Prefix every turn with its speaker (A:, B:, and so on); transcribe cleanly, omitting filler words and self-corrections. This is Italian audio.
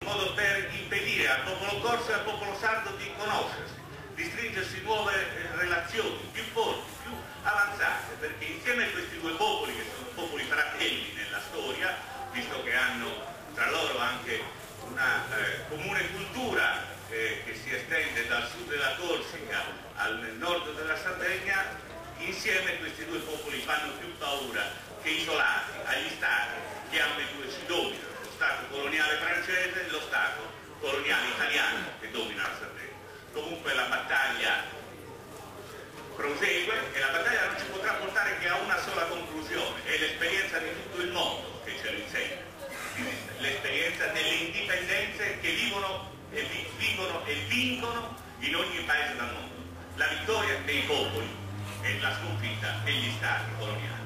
A: modo per impedire al popolo corso e al popolo sardo di conoscersi, di stringersi nuove relazioni più forti, più avanzate, perché insieme a questi due popoli, che sono popoli fratelli nella storia, visto che hanno tra loro anche una comune cultura che si estende dal sud della Corsica al nord della Sardegna, insieme questi due popoli fanno più paura che isolati agli stati che ambedue ci dominano, lo Stato coloniale francese e lo Stato coloniale italiano che domina la Sardegna. Comunque la battaglia prosegue e la battaglia non ci potrà portare che a una sola conclusione, è l'esperienza di tutto il mondo che ce lo insegna, l'esperienza delle indipendenze che vivono e vincono in ogni paese del mondo, la vittoria dei popoli e la sconfitta degli stati coloniali.